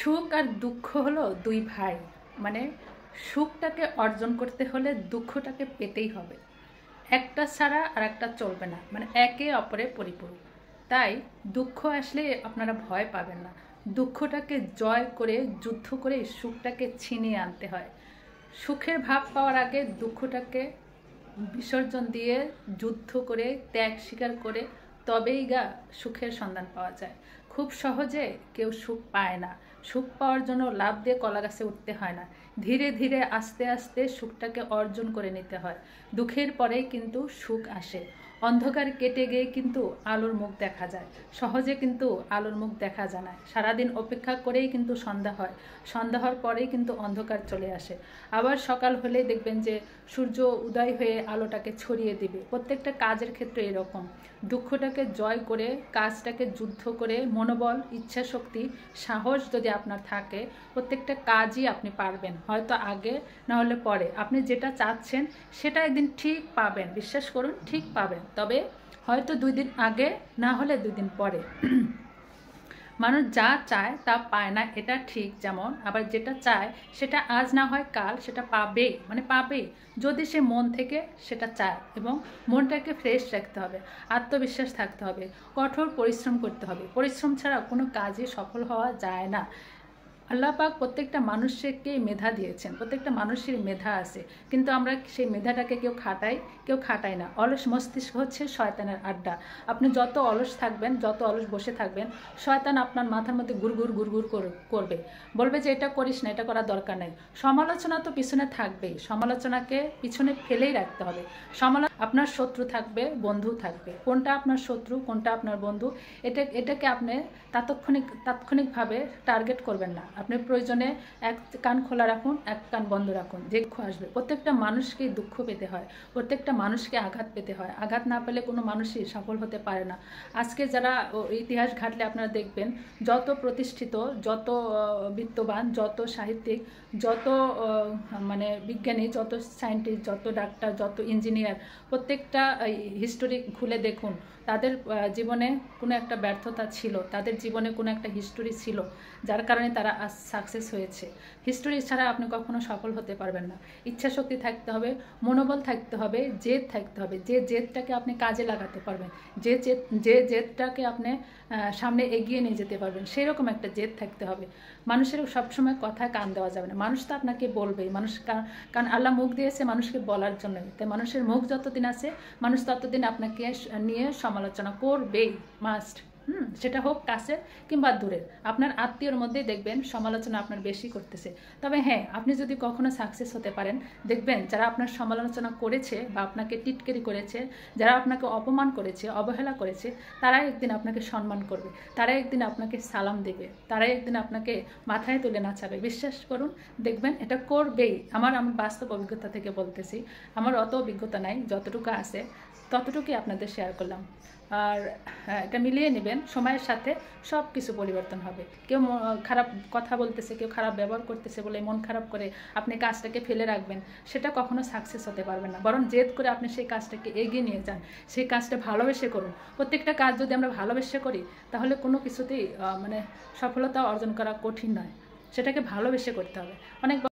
সুখ আর দুঃখ হলো দুই ভাই। মানে সুখটাকে অর্জন করতে হলে দুঃখটাকে পেতেই হবে। একটা ছাড়া আর একটা চলবে না, মানে একে অপরের পরিপূরক। তাই দুঃখ আসলে আপনারা ভয় পাবেন না। দুঃখটাকে জয় করে, যুদ্ধ করে সুখটাকে ছিনিয়ে আনতে হয়। সুখের ভাব পাওয়ার আগে দুঃখটাকে বিসর্জন দিয়ে, যুদ্ধ করে, ত্যাগ স্বীকার করে তবেই সুখের সন্ধান পাওয়া যায়। খুব সহজে কেউ সুখ পায় না। সুখ পাওয়ার জন্য লাফ দিয়ে কলা গাছে উঠতে হয় না, ধীরে ধীরে আস্তে আস্তে সুখটাকে অর্জন করে নিতে হয়। দুঃখের পরেই কিন্তু সুখ আসে। অন্ধকার কেটে গিয়ে কিন্তু আলোর মুখ দেখা যায়, সহজে কিন্তু আলোর মুখ দেখা যায় না। সারাদিন অপেক্ষা করেই কিন্তু সন্ধ্যা হয়, সন্ধ্যা হওয়ার পরেই কিন্তু অন্ধকার চলে আসে। আবার সকাল হলেই দেখবেন যে সূর্য উদয় হয়ে আলোটাকে ছড়িয়ে দিবে। প্রত্যেকটা কাজের ক্ষেত্রে এরকম। দুঃখটাকে জয় করে, কাজটাকে যুদ্ধ করে, মনোবল, ইচ্ছা শক্তি, সাহস যদি আপনার থাকে, প্রত্যেকটা কাজই আপনি পারবেন। হয়তো আগে না হলে পরে আপনি যেটা চাচ্ছেন সেটা একদিন ঠিক পাবেন। বিশ্বাস করুন, ঠিক পাবেন। তবে হয়তো 2 দিন আগে, না হলে 2 দিন পরে। মানুষ যা চায় তা পায় না, এটা ঠিক। যেমন আবার যেটা চায় সেটা আজ না হয় কাল সেটা পাবে, মানে পাবে যদি সে মন থেকে সেটা চায়। এবং মনটাকে ফ্রেশ রাখতে হবে, আত্মবিশ্বাস থাকতে হবে, কঠোর পরিশ্রম করতে হবে। পরিশ্রম ছাড়া কোনো কাজে সফল হওয়া যায় না। আল্লাহ পাক প্রত্যেকটা মানুষকে মেধা দিয়েছেন, প্রত্যেকটা মানুষের মেধা আছে, কিন্তু আমরা সেই মেধাটাকে কেউ খাটাই না। অলস মস্তিষ্ক হচ্ছে শয়তানের আড্ডা। আপনি যত অলস থাকবেন, যত অলস বসে থাকবেন, শয়তান আপনার মাথার মধ্যে গুড়গুড় করবে, বলবে যে এটা করিস না, এটা করার দরকার নেই। সমালোচনা তো পিছনে থাকবেই, সমালোচনাকে পিছনে ফেলেই রাখতে হবে। আপনার শত্রু থাকবে, বন্ধু থাকবে। কোনটা আপনার শত্রু, কোনটা আপনার বন্ধু, এটাকে আপনি তাৎক্ষণিকভাবে টার্গেট করবেন না। আপনি প্রয়োজনে এক কান খোলা রাখুন, এক কান বন্ধ রাখুন। যে দুঃখ আসবে, প্রত্যেকটা মানুষকেই দুঃখ পেতে হয়, প্রত্যেকটা মানুষকে আঘাত পেতে হয়। আঘাত না পেলে কোনো মানুষই সফল হতে পারে না। আজকে যারা ইতিহাস ঘাটলে আপনারা দেখবেন, যত প্রতিষ্ঠিত, যত বিত্তবান, যত সাহিত্যিক, যত মানে বিজ্ঞানী, যত সায়েন্টিস্ট, যত ডাক্তার, যত ইঞ্জিনিয়ার, প্রত্যেকটা হিস্টোরি খুলে দেখুন। তাদের জীবনে কোনো একটা ব্যর্থতা ছিল, তাদের জীবনে কোনো একটা হিস্টোরি ছিল, যার কারণে তারা আজ সাকসেস হয়েছে। হিস্টোরি ছাড়া আপনি কখনো সফল হতে পারবেন না। ইচ্ছা শক্তি থাকতে হবে, মনোবল থাকতে হবে, জেদ থাকতে হবে। যে জেদটাকে আপনি কাজে লাগাতে পারবেন, যে জেদটাকে আপনি সামনে এগিয়ে নিয়ে যেতে পারবেন, সেই রকম একটা জেদ থাকতে হবে। মানুষের সবসময় কথা কান দেওয়া যাবে না। মানুষ তো আপনাকে বলবেই, মানুষ কারণ আল্লাহ মুখ দিয়েছে মানুষকে বলার জন্য। তাই মানুষের মুখ যতদিন আছে, মানুষ ততদিন আপনাকে নিয়ে সমালোচনা করবেই, মাস্ট। সেটা হোক কাছের কিংবা দূরের। আপনার আত্মীয়র মধ্যেই দেখবেন সমালোচনা আপনার বেশি করতেছে। তবে হ্যাঁ, আপনি যদি কখনো সাকসেস হতে পারেন, দেখবেন যারা আপনার সমালোচনা করেছে বা আপনাকে টিটকারি করেছে, যারা আপনাকে অপমান করেছে, অবহেলা করেছে, তারাই একদিন আপনাকে সম্মান করবে, তারাই একদিন আপনাকে সালাম দেবে, তারাই একদিন আপনাকে মাথায় তুলে নাচাবে। বিশ্বাস করুন, দেখবেন এটা করবেই। আমার বাস্তব অভিজ্ঞতা থেকে বলতেছি। আমার অত অভিজ্ঞতা নাই, যতটুকু আছে ততটুকুই আপনাদের শেয়ার করলাম। আর এটা মিলিয়ে নেবেন, সময়ের সাথে সব কিছু পরিবর্তন হবে। কেউ খারাপ কথা বলতেছে, কেউ খারাপ ব্যবহার করতেছে বলে মন খারাপ করে আপনি কাজটাকে ফেলে রাখবেন, সেটা কখনো সাকসেস হতে পারবেন না। বরং জেদ করে আপনি সেই কাজটাকে এগিয়ে নিয়ে যান, সেই কাজটা ভালোবেসে করুন। প্রত্যেকটা কাজ যদি আমরা ভালোবেসে করি, তাহলে কোনো কিছুতেই মানে সফলতা অর্জন করা কঠিন নয়। সেটাকে ভালোবেসে করতে হবে। অনেক